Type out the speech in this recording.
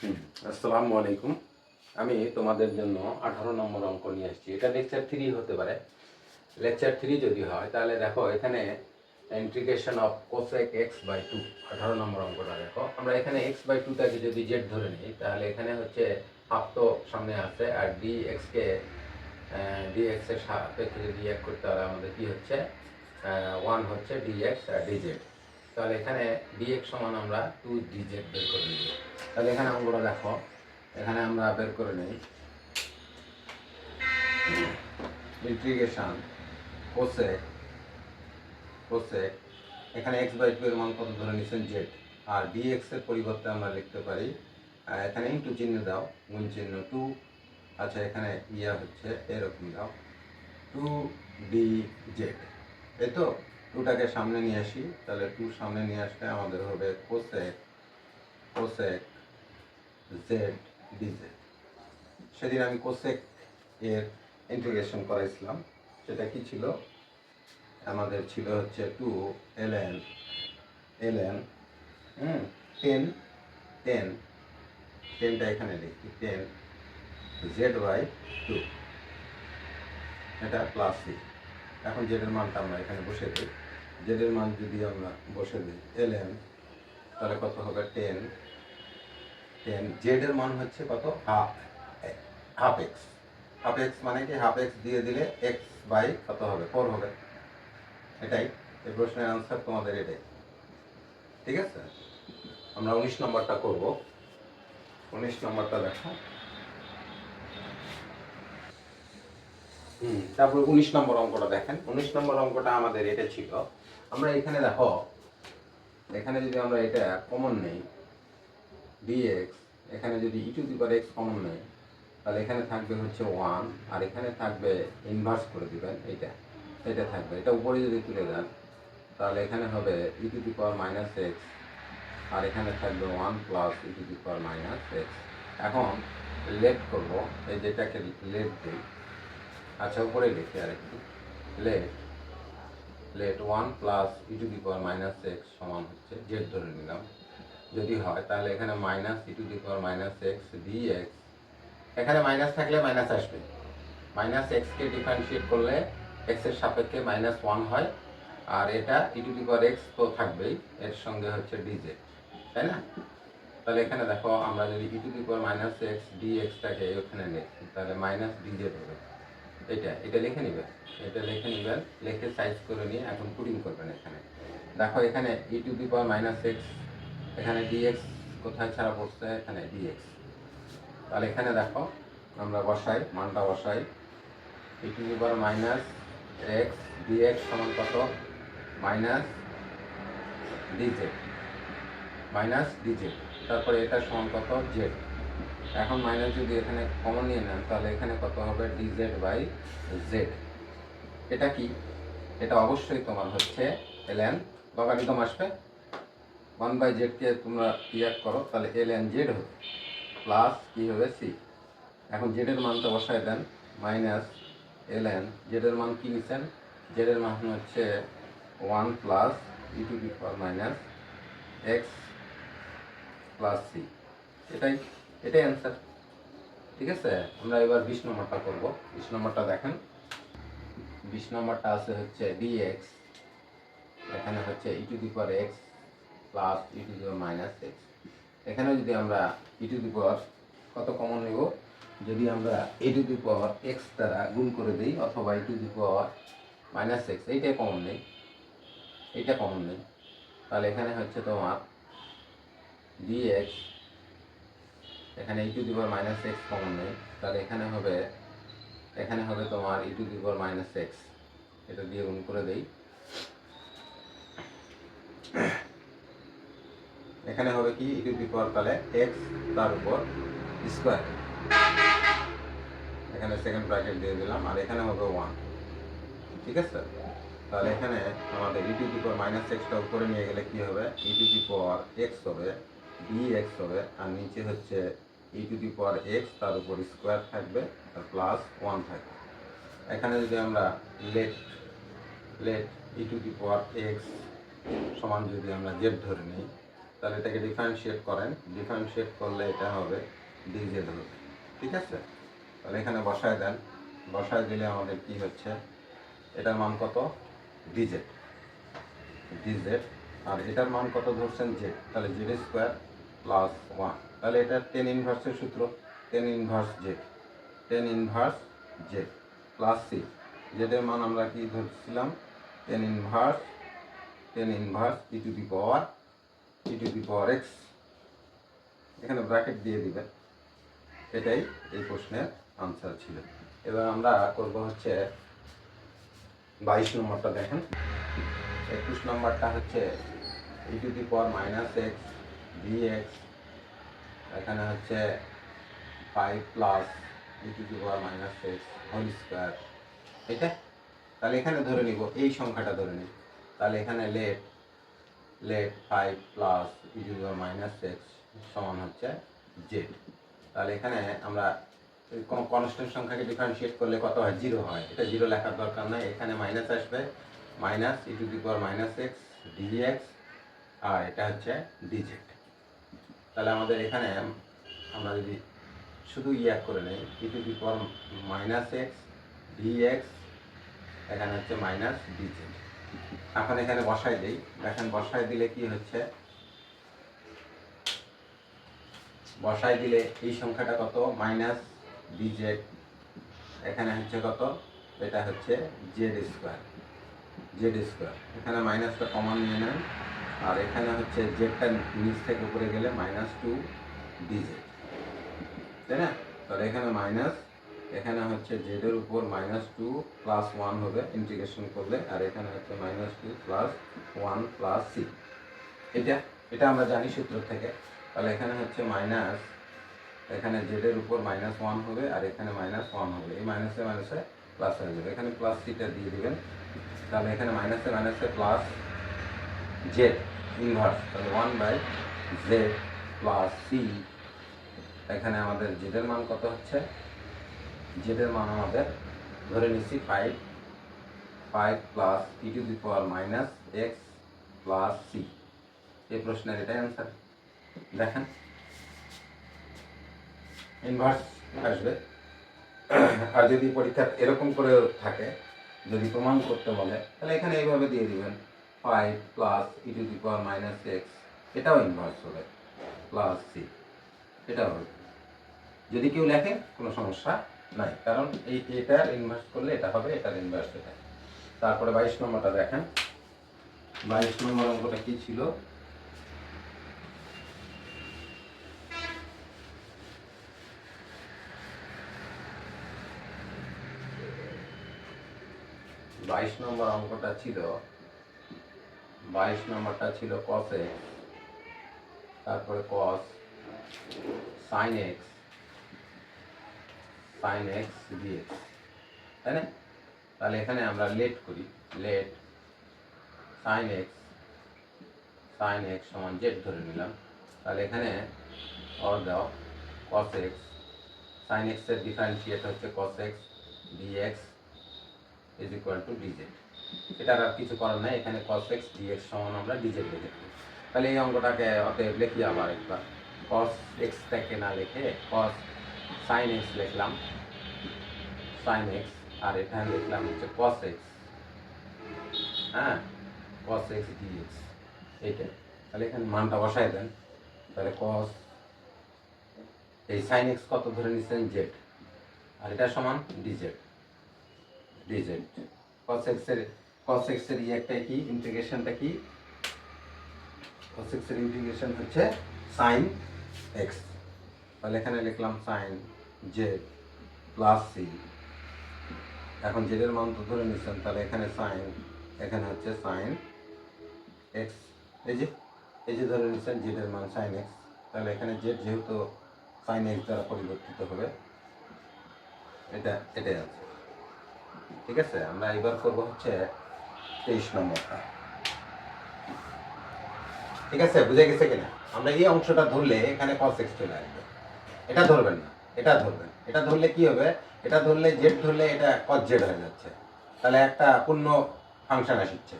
আসসালামু আলাইকুম। আমি তোমাদের জন্য 18 নম্বর অঙ্ক নিয়ে এসেছি। এটা লেকচার 3 হতে পারে। লেকচার 3 যদি হয় তাহলে দেখো এখানে integration of cosec x by 2, 18 নম্বর অঙ্কটা দেখো। আমরা এখানে এক্স বাই 2টাকে যদি জেড ধরে নিই তাহলে এখানে হচ্ছে হাফ তো সামনে আছে, আর ডিএক্স এর সাপেক্ষে যদি এক করতে হলে আমাদের কি হচ্ছে 1 হচ্ছে ডিএক্স আর ডিজেড। তাহলে এখানে ডিএক্স সমান আমরা 2 ডিজেড বের করে নিব। তাহলে এখানে অঙ্কটা দেখো, এখানে আমরা বের করে নিই ইন্টিগ্রেশন কোসেক এখানে এক্স বাই 2 এর মান কত ধরে নিচ্ছেন জেড, আর ডিএক্স এর পরিবর্তে আমরা লিখতে পারি এখানে ইনটু চিহ্ন দাও, গুণ চিহ্ন 2, আচ্ছা এখানে হচ্ছে এরকম দাও 2 ডি জেড। এই তো 2টাকে সামনে নিয়ে আসি, তাহলে 2 সামনে নিয়ে আসলে আমাদের হবে কোসেক জেড ডিজেড। সেদিন আমি কোসেক এর ইন্টিগ্রেশন করাইছিলাম, সেটা কি ছিল, আমাদের ছিল হচ্ছে 2 ln 10 10টা এখানে লিখি 10 জেড বাই 2, এটা প্লাস সি। এখন জেডের মানটা আমরা এখানে বসে দিই। জেডের মান যদি আমরা বসে দিই ln, তাহলে কত হবে 10 জেডের মান হচ্ছে কত, হাফ এক্স মানে কি, হাফ এক্স দিয়ে দিলে এক্স বাই কত হবে, 4 হবে। এটাই এই প্রশ্নের আনসার তোমাদের, এটাই ঠিক আছে। আমরা 19 নম্বরটা করব। 19 নম্বরটা দেখো। তারপর 19 নম্বর অঙ্কটা দেখেন। 19 নম্বর অঙ্কটা আমাদের এটা ছিল, আমরা এখানে দেখো, এখানে যদি আমরা এটা কমন নেই ডিএক্স, এখানে যদি E to the power X common নেই তাহলে এখানে থাকবে হচ্ছে 1, আর এখানে থাকবে ইনভার্স করে দিবেন, এটা থাকবে, এটা উপরে যদি তুলে দেন তাহলে এখানে হবে ই to the power minus X, আর এখানে থাকবে 1 plus E to the power minus X. এখন লেফট করব, এই যেটাকে লেফট দিই, আচ্ছা উপরে লিখি আর একটু, late 1 plus E to the power minus x সমান হচ্ছে জেড ধরে নিলাম। যদি হয় তাহলে এখানে minus e to the power minus x dx, এখানে মাইনাস থাকলে মাইনাস আসবে, মাইনাস এক্সকে ডিফারেন্সিয়েট করলে এক্সের সাপেক্ষে মাইনাস 1 হয়, আর এটা ই টু দি পাওয়ার এক্স তো থাকবেই, এর সঙ্গে হচ্ছে ডিজেড, তাই না? তাহলে এখানে দেখো, আমরা যদি E to the power minus X ডিএক্সটাকে এখানে লিখি তাহলে মাইনাস ডিজেড হবে। এটা লিখে নেবেন, লিখে সাইজ করে নিয়ে এখন পুটিং করবেন। এখানে দেখো, এখানে ই to the power minus X, এখানে ডিএক্স কোথায় ছাড়া পড়ছে, এখানে ডিএক্স। তাহলে এখানে দেখো আমরা বসাই, মানটা বসাই, E to the power minus x DX সমান কত, মাইনাস ডিজেড, তারপরে এটা সমান কত, জেড। এখন মাইনাস যদি এখানে কমন নিয়ে নেন তাহলে এখানে কত হবে, ডিজেড বাই জেড। এটা কি, এটা অবশ্যই তোমার হচ্ছে ln লগারিদম আসবে, 1 বাই জেডকে তোমরা ইয়াদ করো তাহলে ln জেড হবে, প্লাস কি হবে সি। এখন জেডের মানটা বসায় দেন, মাইনাস ln জেডের মান কি নিচ্ছেন, জেডের মান হচ্ছে 1 plus E to the power minus x plus c. এটাই অ্যান্সার, ঠিক আছে। আমরা এবার 20 নম্বরটা করব। 20 নম্বরটা দেখেন। 20 নম্বরটা আছে হচ্ছে ডিএক্স, এখানে হচ্ছে ই to the power X plus E to the power minus X. এখানে যদি আমরা ই টু দি পাওয়ার কত কমন নেব, যদি আমরা ই টু দি পাওয়ার এক্স দ্বারা গুণ করে দিই অথবা e to the power minus x, এইটা কমন নেই, তাহলে এখানে হচ্ছে তোমার ডিএক্স, এখানে ই to the power minus x common নেই, তাহলে এখানে হবে তোমার e to the power minus x, এটা দিয়ে গুণ করে দেই, এখানে হবে কি ই টু দি পাওয়ার, তাহলে এক্স তার উপর স্কোয়ার, এখানে সেকেন্ড ব্র্যাকেট দিয়ে দিলাম, আর এখানে হবে 1, ঠিক আছে। তাহলে এখানে আমাদের e to the power minus এক্সটা উপরে নিয়ে গেলে কি হবে, ই টু দি পাওয়ার এক্স হবে, ডিএক্স হবে, আর নিচে হচ্ছে ই টু দি পাওয়ার এক্স তার উপর স্কোয়ার থাকবে, আর প্লাস 1 থাকবে। এখানে যদি আমরা let e to the power x সমান যদি আমরা জেড ধরে নিই তাহলে এটাকে ডিফারেন্সিয়েট করেন, ডিফারেন্সিয়েট করলে এটা হবে ডিজেড হবে। ঠিক আছে, তাহলে এখানে বসায় দেন, বসায় দিলে আমাদের কি হচ্ছে, এটার মান কত ডিজেড, ডিজেড, আর এটার মান কত ধরছেন জেড, তাহলে জেড স্কোয়ার প্লাস 1, তাহলে এটা টেন ইনভার্সের সূত্র, tan inverse z, tan inverse z plus c, জেডের মান আমরা কি ধরছিলাম tan inverse e to the power x, এখানে ব্র্যাকেট দিয়ে দিবেন। এটাই এই প্রশ্নের আনসার ছিল। এবার আমরা করব হচ্ছে 22 নম্বরটা দেখেন। 21 নম্বরটা হচ্ছে ই to the power minus x dx, এখানে হচ্ছে 5 plus E to the power minus x whole square, এটা তাহলে এখানে ধরে নিব এই সংখ্যাটা ধরে নিব, তাহলে এখানে late 5 plus E to the power minus x সমান হচ্ছে জেড। তাহলে এখানে আমরা কোনো কনস্ট্যান্ট সংখ্যাকে ডিফারেন্সিয়েট করলে কত হয়, 0 হয়, এটা 0 লেখার দরকার নাই, এখানে মাইনাস আসবে, minus e to the power minus x dx, আর এটা হচ্ছে ডিজেড। তাহলে আমাদের এখানে আমরা যদি শুধু ইয়াদ করে নেই e to the power minus x dx, এখানে হচ্ছে মাইনাস ডিজেড। এখন এখানে বসাই দিই, দেখেন বসাই দিলে কি হচ্ছে, বসাই দিলে এই সংখ্যাটা কত মাইনাস ডিজেড, এখানে হচ্ছে কত, এটা হচ্ছে জেড স্কোয়ার, এখানে মাইনাসটা কমন নিয়ে নেন, আর এখানে হচ্ছে জেডটা নিচ থেকে উপরে গেলে মাইনাস 2 ডিজেড, তাই না? তাহলে এখানে মাইনাস, এখানে হচ্ছে জেডের উপর মাইনাস 2 প্লাস 1 হবে ইন্টিগ্রেশন করলে, আর এখানে হচ্ছে মাইনাস 2 প্লাস 1 প্লাস সি, এটা আমরা জানি সূত্র থেকে। তাহলে এখানে হচ্ছে মাইনাস, এখানে জেডের উপর মাইনাস 1 হবে, আর এখানে মাইনাস 1 হবে, এই মাইনাসে মাইনাসে প্লাস হয়ে যাবে, এখানে প্লাস সিটা দিয়ে দিবেন। তাহলে এখানে মাইনাসে মাইনাসে প্লাস জেড ইনভার্স, তাহলে 1/z প্লাস সি, এখানে আমাদের জেডের মান কত হচ্ছে, জেডের মান আমাদের ধরে নিচ্ছি 5 plus E to the power minus x plus c, এই প্রশ্নের এটাই অ্যান্সার। দেখেন ইনভার্স আসবে, আর যদি পরীক্ষা এরকম করে থাকে, যদি প্রমাণ করতে বলে, তাহলে এখানে এইভাবে দিয়ে দিবেন 5 plus E to the power minus x, এটাও ইনভার্স হবে, প্লাস সি, এটাও হবে। যদি কেউ লেখে কোনো সমস্যা নাই, কারণ এটার ইনভার্স করলে এটা হবে, এটার ইনভার্স এটা। তারপরে 22 নম্বরটা দেখেন, 22 নম্বর অঙ্কটা কি ছিল, বাইশ নম্বর অঙ্কটা ছিল, 22 নম্বরটা ছিল cos x, তারপরে cos sin x dx, তাই না? তাহলে এখানে আমরা লেট করি, লেট sin x সমান z ধরে নিলাম, তাহলে এখানে অর দাও cos x, sin x এর ডিফারেন্সিয়েট হচ্ছে cos x dx is equal to dz, এটার আর কিছু করার নাই, এখানে cos x dx সমান আমরা dz লিখে দেব। তাহলে এই অঙ্কটাকে অতএব লিখি আবার একবার, cos x টাকে না লিখে cos sin x লিখলাম, sin x, আর এখানে লিখলাম হচ্ছে cos x, হ্যাঁ cos x dx, এইটা। তাহলে এখানে মানটা বসাই দেন, তাহলে cos এই sin x কত ধরে নিচ্ছেন z, আর এটা সমান dz, cos x এর একটা কি ইন্টিগ্রেশনটা কি, cos x এর ইন্টিগ্রেশন হচ্ছে sin x, তাহলে এখানে লিখলাম sin z প্লাস c, এখন z এর মান তো ধরে নিচ্ছেন, তাহলে এখানে sin, এখানে হচ্ছে sin x, এই যে ধরে নিচ্ছেন z এর মান sin x, তাহলে এখানে z যেহেতু sin x দ্বারা পরিবর্তিত হবে, এটাই আছে। ঠিক আছে, আমরা এবার করব হচ্ছে 23 নম্বরটা। ঠিক আছে, বুঝে গেছে কিনা? আমরা এই অংশটা ধরলে এখানে cos x চলে আসবে, এটা ধরবেন না, এটা ধরবেন, এটা ধরলে কি হবে, এটা ধরলে z ধরলে এটা cos z হয়ে যাচ্ছে, তাহলে একটা পূর্ণ ফাংশন আসছে।